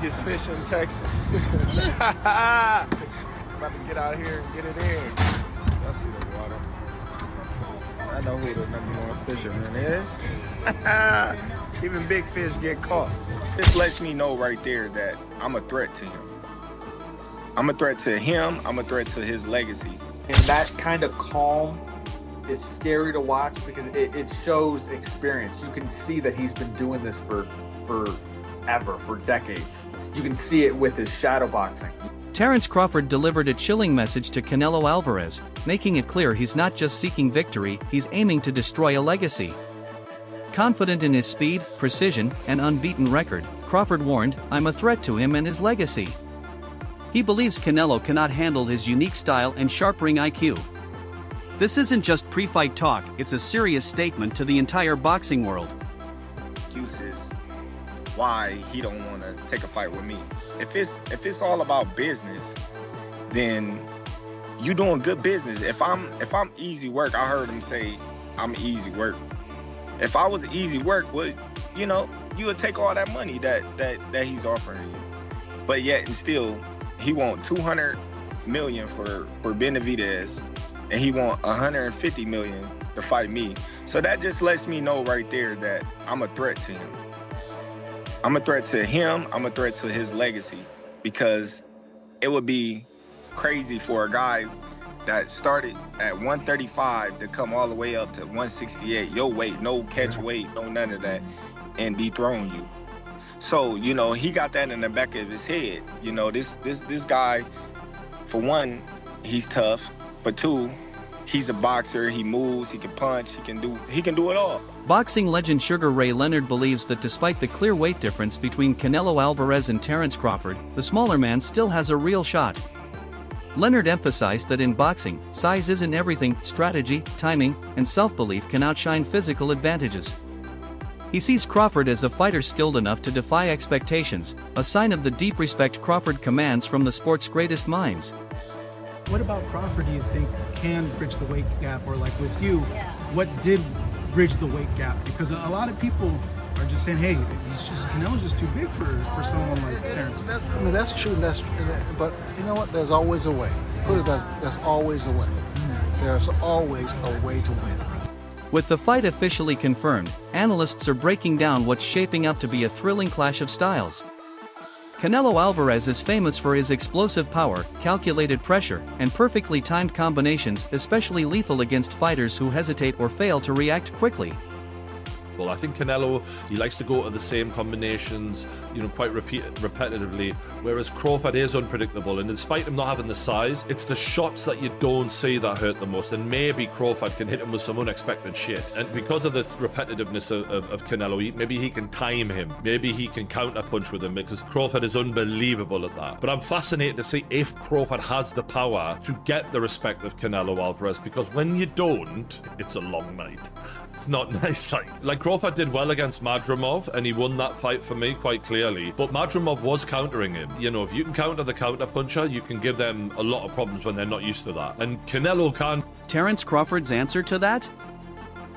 biggest fish in Texas. About to get out here and get it in. I see the water. I know who the #1 fisherman is. Even big fish get caught. This lets me know right there that I'm a threat to him. I'm a threat to him. I'm a threat to his legacy. And that kind of calm is scary to watch because it shows experience. You can see that he's been doing this for decades. You can see it with his shadow boxing. Terence Crawford delivered a chilling message to Canelo Alvarez, making it clear he's not just seeking victory, he's aiming to destroy a legacy. Confident in his speed, precision, and unbeaten record, Crawford warned, "I'm a threat to him and his legacy." He believes Canelo cannot handle his unique style and sharp ring IQ. This isn't just pre-fight talk, it's a serious statement to the entire boxing world. Excuses why he don't want to take a fight with me. If it's all about business, then you doing good business. If I'm easy work, I heard him say I'm easy work. If I was easy work, well, you would take all that money that he's offering you. But yet and still, he want $200 million for Benavidez, and he want $150 million to fight me. So that just lets me know right there that I'm a threat to him. I'm a threat to him. I'm a threat to his legacy, because it would be crazy for a guy that started at 135 to come all the way up to 168, your weight, no catch weight, no none of that, and dethrone you. So, he got that in the back of his head. This guy, for one, he's tough. For two, he's a boxer. He moves, he can punch, he can do it all. Boxing legend Sugar Ray Leonard believes that despite the clear weight difference between Canelo Alvarez and Terence Crawford, the smaller man still has a real shot. Leonard emphasized that in boxing, size isn't everything, strategy, timing, and self-belief can outshine physical advantages. He sees Crawford as a fighter skilled enough to defy expectations, a sign of the deep respect Crawford commands from the sport's greatest minds. What about Crawford do you think can bridge the weight gap, or like with you, what did bridge the weight gap? Because a lot of people are just saying, hey, Canelo's just too big for someone like Terence. That's true, but you know what? There's always a way. Put it that, there's always a way. There's always a way to win. With the fight officially confirmed, analysts are breaking down what's shaping up to be a thrilling clash of styles. Canelo Alvarez is famous for his explosive power, calculated pressure, and perfectly timed combinations, especially lethal against fighters who hesitate or fail to react quickly. Well, I think Canelo, he likes to go to the same combinations, quite repetitively, whereas Crawford is unpredictable, and despite him not having the size, it's the shots that you don't see that hurt the most, and maybe Crawford can hit him with some unexpected shit. And because of the repetitiveness of Canelo, maybe he can time him, maybe he can counter-punch with him, because Crawford is unbelievable at that. But I'm fascinated to see if Crawford has the power to get the respect of Canelo Alvarez, because when you don't, it's a long night. It's not nice. Like Crawford did well against Madrimov, and he won that fight for me quite clearly. But Madrimov was countering him. If you can counter the counter puncher, you can give them a lot of problems when they're not used to that. And Canelo can. Terence Crawford's answer to that?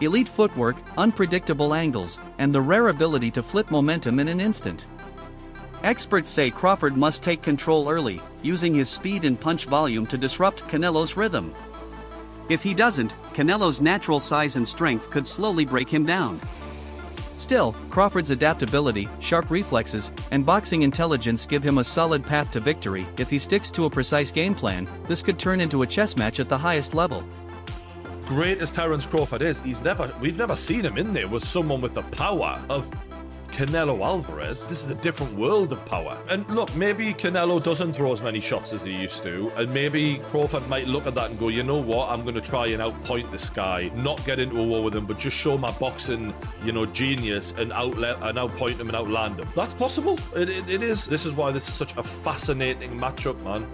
Elite footwork, unpredictable angles, and the rare ability to flip momentum in an instant. Experts say Crawford must take control early, using his speed and punch volume to disrupt Canelo's rhythm. If he doesn't, Canelo's natural size and strength could slowly break him down. Still, Crawford's adaptability, sharp reflexes, and boxing intelligence give him a solid path to victory. If he sticks to a precise game plan, this could turn into a chess match at the highest level. Great as Terence Crawford is, we've never seen him in there with someone with the power of Canelo Alvarez. This is a different world of power. And look, maybe Canelo doesn't throw as many shots as he used to, and maybe Crawford might look at that and go, you know what, I'm going to try and outpoint this guy, not get into a war with him, but just show my boxing, genius and outpoint him and outland him. That's possible. It is. This is why this is such a fascinating matchup, man.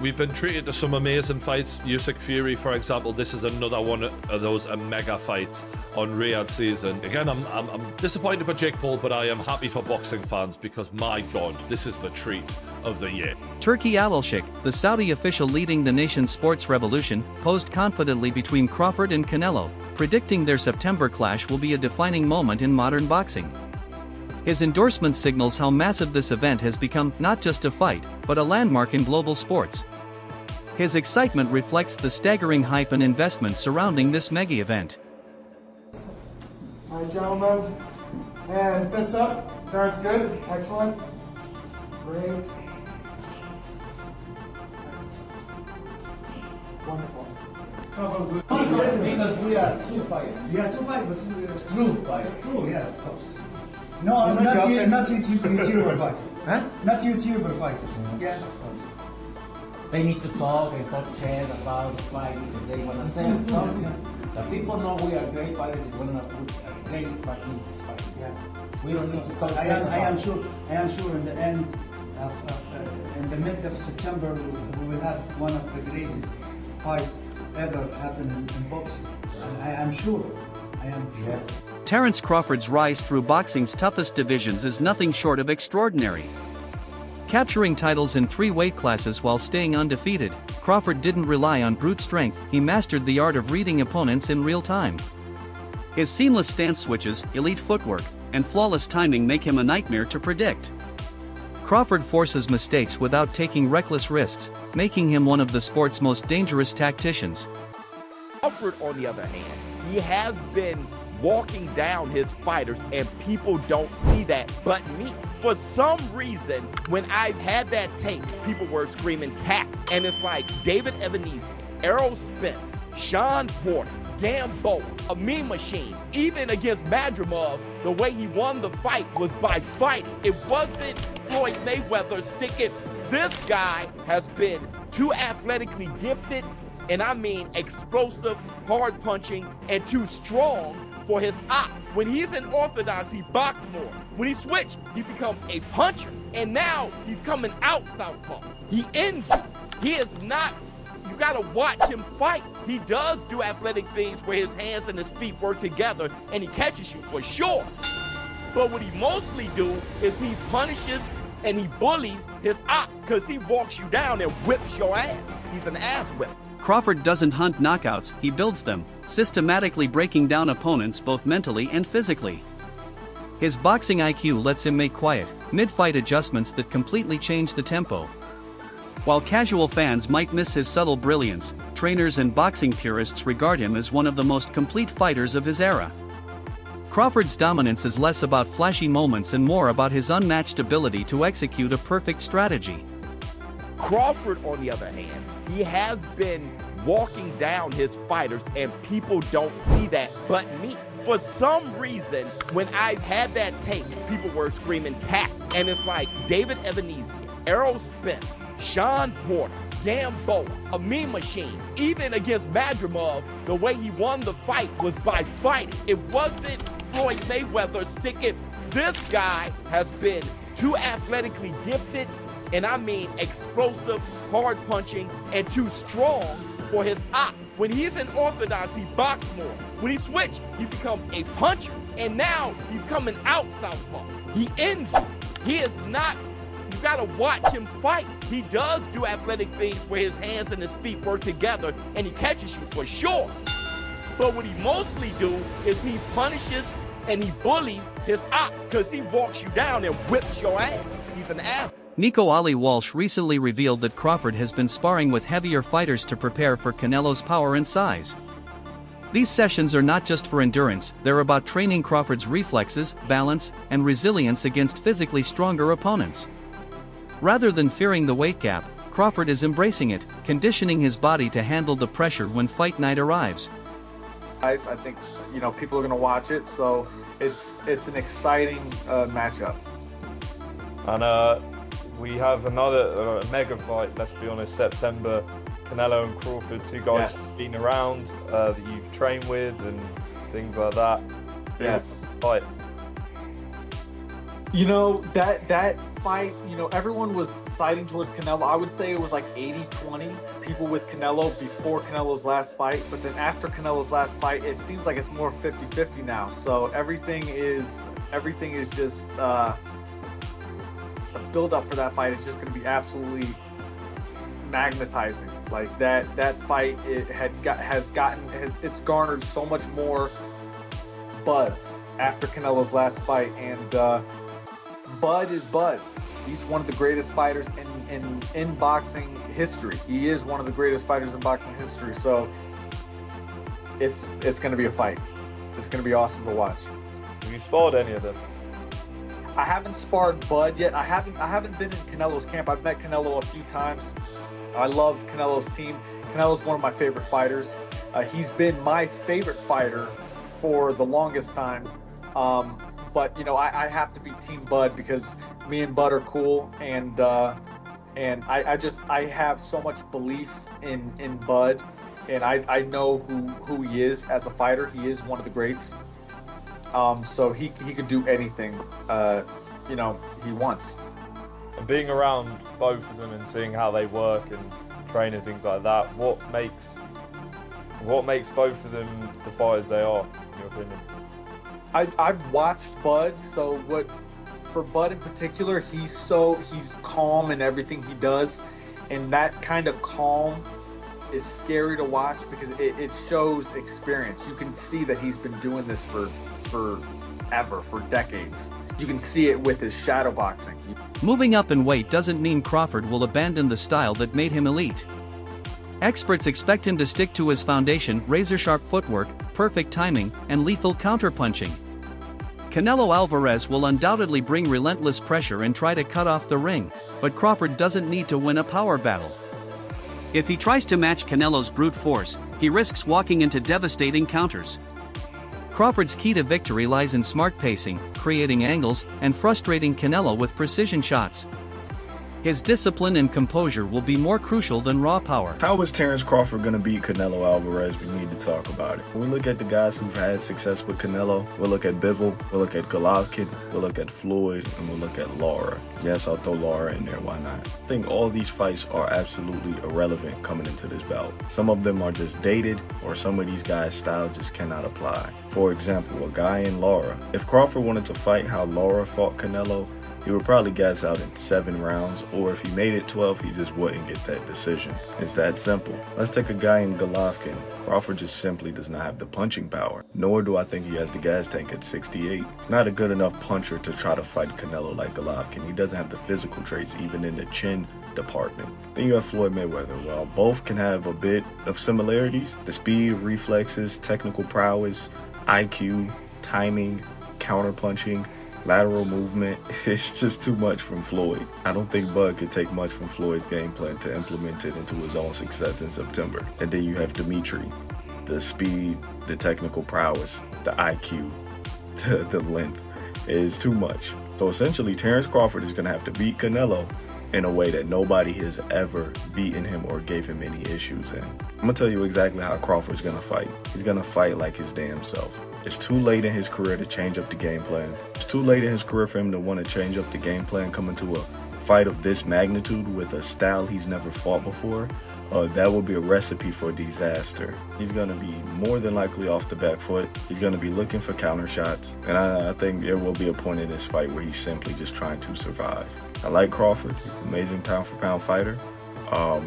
We've been treated to some amazing fights. Usyk Fury, for example, this is another one of those mega fights on Riyadh season. Again, I'm disappointed for Jake Paul, but I am happy for boxing fans because, my God, this is the treat of the year. Turki Al-Sheikh, the Saudi official leading the nation's sports revolution, posed confidently between Crawford and Canelo, predicting their September clash will be a defining moment in modern boxing. His endorsement signals how massive this event has become, not just a fight, but a landmark in global sports. His excitement reflects the staggering hype and investment surrounding this mega event. All right, gentlemen, and fists up. Terence, good, excellent, great, wonderful. Because we are true fighters. We are two fighters. True fighters. True, yeah, of course. No, I'm not YouTuber fighter. Huh? Not YouTuber fighters. Yeah. They need to talk and talk shit about the fight because they want to say something. The people know we are great fighters. We want to put a great fucking fight. Yeah. We don't need to talk I shit am about sure. I am sure in the end, in the mid of September, we will have one of the greatest fights ever happen in boxing. And I am sure. I am sure. Yeah. Terence Crawford's rise through boxing's toughest divisions is nothing short of extraordinary. Capturing titles in 3 weight classes while staying undefeated, Crawford didn't rely on brute strength, he mastered the art of reading opponents in real time. His seamless stance switches, elite footwork, and flawless timing make him a nightmare to predict. Crawford forces mistakes without taking reckless risks, making him one of the sport's most dangerous tacticians. Crawford, on the other hand, he has been walking down his fighters, and people don't see that but me. For some reason, when I've had that tape, people were screaming cat. And it's like David Ebenezer, Errol Spence, Sean Porter, Gamboa, a meme machine. Even against Madrimov, the way he won the fight was by fighting. It wasn't Floyd Mayweather sticking. This guy has been too athletically gifted, and I mean explosive, hard punching, and too strong for his ops. When he's in orthodox, he boxes more. When he switched, he becomes a puncher. And now he's coming out southpaw. He ends you. He is not, you gotta watch him fight. He does do athletic things where his hands and his feet work together and he catches you for sure. But what he mostly do is he punishes and he bullies his ops because he walks you down and whips your ass. He's an ass whip. Crawford doesn't hunt knockouts, he builds them, systematically breaking down opponents both mentally and physically. His boxing IQ lets him make quiet, mid-fight adjustments that completely change the tempo. While casual fans might miss his subtle brilliance, trainers and boxing purists regard him as one of the most complete fighters of his era. Crawford's dominance is less about flashy moments and more about his unmatched ability to execute a perfect strategy. Crawford, on the other hand, he has been walking down his fighters, and people don't see that but me. For some reason, when I've had that tape, people were screaming cat. And it's like David Ebenezer, Errol Spence, Sean Porter, Gamboa, a meme machine. Even against Madrimov, the way he won the fight was by fighting. It wasn't Floyd Mayweather sticking. This guy has been too athletically gifted, and I mean explosive, hard punching, and too strong for his ops. When he's in orthodox, he boxes more. When he switches, he becomes a puncher. And now he's coming out southpaw. He ends you. He is not, you gotta watch him fight. He does do athletic things where his hands and his feet work together and he catches you for sure. But what he mostly do is he punishes and he bullies his ops because he walks you down and whips your ass. He's an ass. Nico Ali Walsh recently revealed that Crawford has been sparring with heavier fighters to prepare for Canelo's power and size. These sessions are not just for endurance, they're about training Crawford's reflexes, balance, and resilience against physically stronger opponents. Rather than fearing the weight gap, Crawford is embracing it, conditioning his body to handle the pressure when fight night arrives. I think, people are going to watch it, so it's an exciting matchup. And we have another mega fight, let's be honest, September. Canelo and Crawford, two guys Yes. been around that you've trained with and things like that. Yes. Fight. That fight, everyone was siding towards Canelo. I would say it was like 80-20 people with Canelo before Canelo's last fight. But then after Canelo's last fight, it seems like it's more 50-50 now. So everything is just the build up for that fight is just going to be absolutely magnetizing. Like that fight, it's garnered so much more buzz after Canelo's last fight, and Bud is Bud. He's one of the greatest fighters in boxing history. He is one of the greatest fighters in boxing history. So it's going to be a fight. It's going to be awesome to watch. Have you sparred any of them? I haven't sparred Bud yet. I haven't been in Canelo's camp. I've met Canelo a few times. I love Canelo's team. Canelo's one of my favorite fighters. He's been my favorite fighter for the longest time. But you know, I have to be Team Bud because me and Bud are cool, and I have so much belief in Bud, and I know who he is as a fighter. He is one of the greats. So he could do anything, you know, he wants. And being around both of them and seeing how they work and train and things like that, what makes both of them the fighters they are, in your opinion? I've watched Bud, so for Bud in particular, he's calm in everything he does, and that kind of calm is scary to watch because it shows experience. You can see that he's been doing this forever, for decades. You can see it with his shadow boxing. Moving up in weight doesn't mean Crawford will abandon the style that made him elite. Experts expect him to stick to his foundation: razor-sharp footwork, perfect timing, and lethal counterpunching. Canelo Alvarez will undoubtedly bring relentless pressure and try to cut off the ring, but Crawford doesn't need to win a power battle. If he tries to match Canelo's brute force, he risks walking into devastating counters. Crawford's key to victory lies in smart pacing, creating angles, and frustrating Canelo with precision shots. His discipline and composure will be more crucial than raw power. How is Terence Crawford going to beat Canelo Alvarez? We need to talk about it. When we look at the guys who've had success with Canelo, we'll look at Bivol, we'll look at Golovkin, we'll look at Floyd, and we'll look at Lara. Yes, I'll throw Lara in there, why not? I think all these fights are absolutely irrelevant coming into this bout. Some of them are just dated, or some of these guys' style just cannot apply. For example, a guy in Lara. If Crawford wanted to fight how Lara fought Canelo, he would probably gas out in 7 rounds, or if he made it 12, he just wouldn't get that decision. It's that simple. Let's take a guy in Golovkin. Crawford just simply does not have the punching power, nor do I think he has the gas tank at 68. He's not a good enough puncher to try to fight Canelo like Golovkin. He doesn't have the physical traits even in the chin department. Then you have Floyd Mayweather. While both can have a bit of similarities, the speed, reflexes, technical prowess, IQ, timing, counterpunching, lateral movement, it's just too much from Floyd. I don't think Bud could take much from Floyd's game plan to implement it into his own success in September. And then you have Dimitri. The speed, the technical prowess, the IQ, the length is too much. So essentially, Terence Crawford is going to have to beat Canelo in a way that nobody has ever beaten him or gave him any issues in. I'm going to tell you exactly how Crawford's going to fight. He's going to fight like his damn self. It's too late in his career to change up the game plan. It's too late in his career for him to want to change up the game plan coming to a fight of this magnitude with a style he's never fought before. That will be a recipe for disaster. He's going to be more than likely off the back foot. He's going to be looking for counter shots. And I think there will be a point in this fight where he's simply just trying to survive. I like Crawford. He's an amazing pound-for-pound fighter. A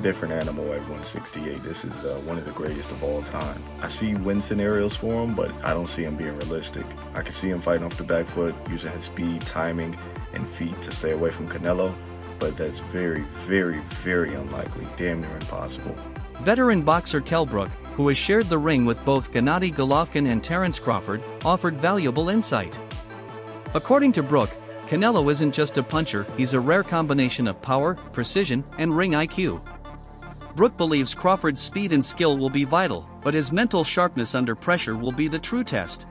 different animal at 168. This is one of the greatest of all time. I see win scenarios for him, but I don't see him being realistic. I can see him fighting off the back foot, using his speed, timing, and feet to stay away from Canelo, but that's very, very, very unlikely, damn near impossible. Veteran boxer Kell Brook, who has shared the ring with both Gennady Golovkin and Terence Crawford, offered valuable insight. According to Brook, Canelo isn't just a puncher, he's a rare combination of power, precision, and ring IQ. Brook believes Crawford's speed and skill will be vital, but his mental sharpness under pressure will be the true test.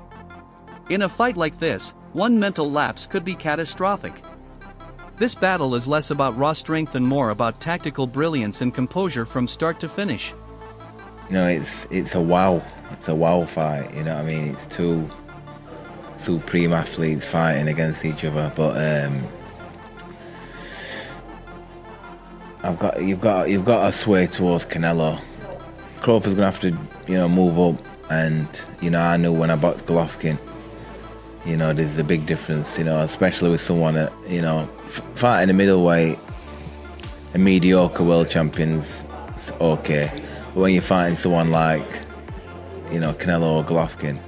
In a fight like this, one mental lapse could be catastrophic. This battle is less about raw strength and more about tactical brilliance and composure from start to finish. You know, it's a wow fight, you know what I mean? It's two supreme athletes fighting against each other, but you've got to sway towards Canelo. Crawford's gonna have to, you know, move up, and you know, I knew when I boxed Golovkin, you know, there's a big difference, you know, especially with someone that, you know, fighting a middleweight, a mediocre world champion's okay, but when you're fighting someone like, you know, Canelo or Golovkin,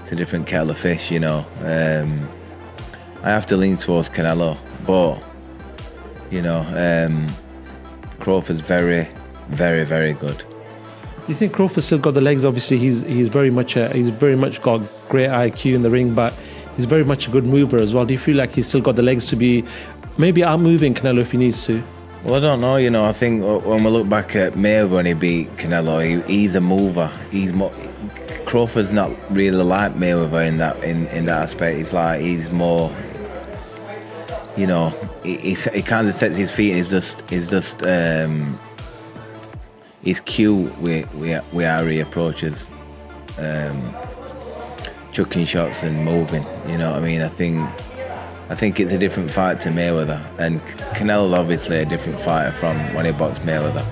it's a different kettle of fish, you know. I have to lean towards Canelo, but you know, Crawford's very, very, very good. You think Crawford's still got the legs? Obviously, he's very much got great IQ in the ring, but he's very much a good mover as well. Do you feel like he's still got the legs to be maybe outmoving Canelo if he needs to? Well, I don't know. You know, I think when we look back at Mayweather when he beat Canelo, he's a mover. Crawford's not really like Mayweather in that aspect. He's more. You know, he kind of sets his feet. He's cute with how he approaches chucking shots and moving. You know what I mean? I think it's a different fight to Mayweather, and Canelo's obviously a different fighter from when he boxed Mayweather.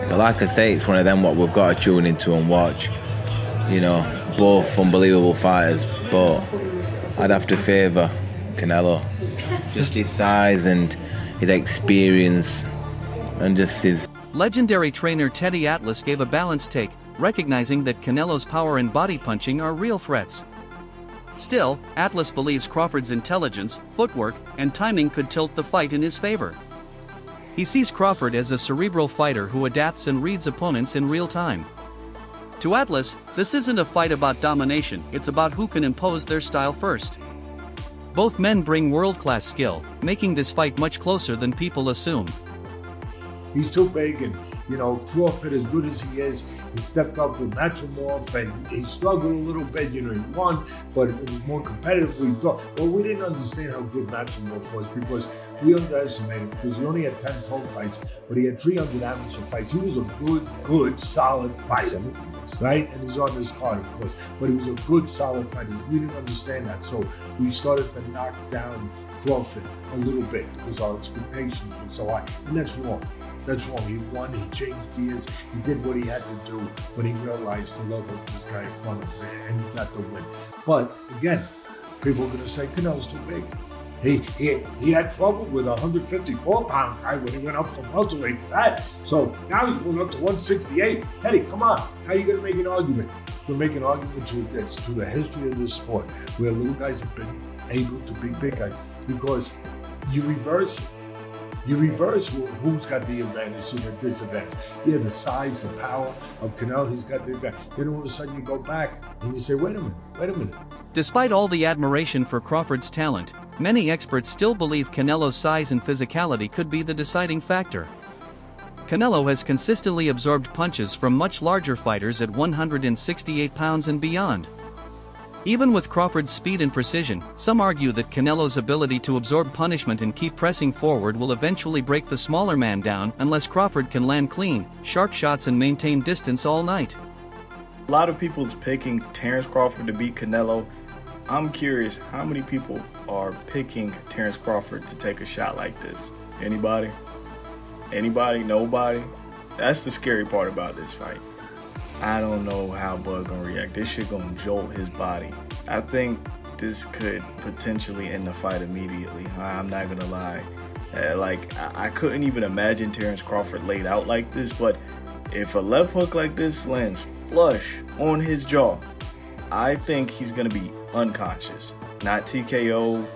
But like I say, it's one of them what we've got to tune into and watch. You know, both unbelievable fighters, but I'd have to favour Canelo. Just his size and his experience and just his... Legendary trainer Teddy Atlas gave a balanced take, recognizing that Canelo's power and body punching are real threats. Still, Atlas believes Crawford's intelligence, footwork, and timing could tilt the fight in his favor. He sees Crawford as a cerebral fighter who adapts and reads opponents in real time. To Atlas, this isn't a fight about domination, it's about who can impose their style first. Both men bring world-class skill, making this fight much closer than people assume. He's too big, and you know, Crawford, as good as he is, he stepped up with Matrimorph, and he struggled a little bit. You know, he won, but it was more competitive. We thought, well, we didn't understand how good Matrimorph was because we underestimated him because he only had 10 pro fights, but he had 300 amateur fights. He was a good, solid fighter, right? And he's on this card, of course, but he was a good, solid fighter. We didn't understand that, so we started to knock down Crawford a little bit because our expectations were so high, and that's wrong. That's wrong. He won, he changed gears, he did what he had to do when he realized the level of this guy in front of him, and he got the win. But again, people are going to say Canelo's too big. He had trouble with a 154-pound guy when he went up from welterweight to that. So now he's going up to 168. Teddy, come on. How are you going to make an argument? You're going to make an argument to the history of this sport where little guys have been able to beat big guys because you reverse it. You reverse who's got the advantage and the disadvantage. Yeah, the size, the power of Canelo, he's got the advantage. Then all of a sudden you go back and you say, wait a minute. Despite all the admiration for Crawford's talent, many experts still believe Canelo's size and physicality could be the deciding factor. Canelo has consistently absorbed punches from much larger fighters at 168 pounds and beyond. Even with Crawford's speed and precision, some argue that Canelo's ability to absorb punishment and keep pressing forward will eventually break the smaller man down unless Crawford can land clean, sharp shots and maintain distance all night. A lot of people is picking Terence Crawford to beat Canelo. I'm curious, how many people are picking Terence Crawford to take a shot like this? Anybody? Anybody? Nobody? That's the scary part about this fight. I don't know how Bud gonna react. This shit gonna jolt his body. I think this could potentially end the fight immediately. I'm not gonna lie. I couldn't even imagine Terence Crawford laid out like this, but if a left hook like this lands flush on his jaw, I think he's gonna be unconscious. Not TKO,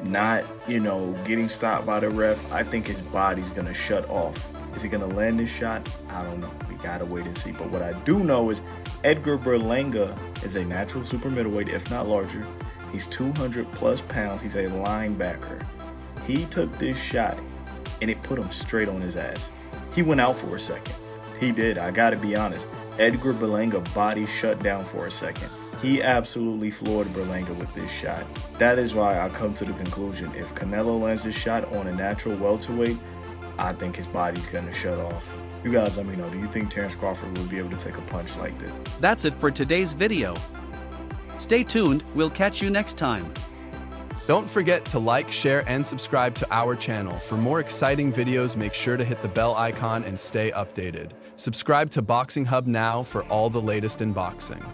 not, getting stopped by the ref. I think his body's gonna shut off. Is he gonna land this shot? I don't know. We gotta wait and see. But what I do know is Edgar Berlanga is a natural super middleweight, if not larger. He's 200 plus pounds. He's a linebacker. He took this shot and it put him straight on his ass. He went out for a second. He did. I gotta be honest. Edgar Berlanga body shut down for a second. He absolutely floored Berlanga with this shot. That is why I come to the conclusion, if Canelo lands this shot on a natural welterweight, I think his body's gonna shut off. You guys let me know, do you think Terence Crawford will be able to take a punch like this? That's it for today's video. Stay tuned, we'll catch you next time. Don't forget to like, share, and subscribe to our channel. For more exciting videos, make sure to hit the bell icon and stay updated. Subscribe to Boxing Hub now for all the latest in boxing.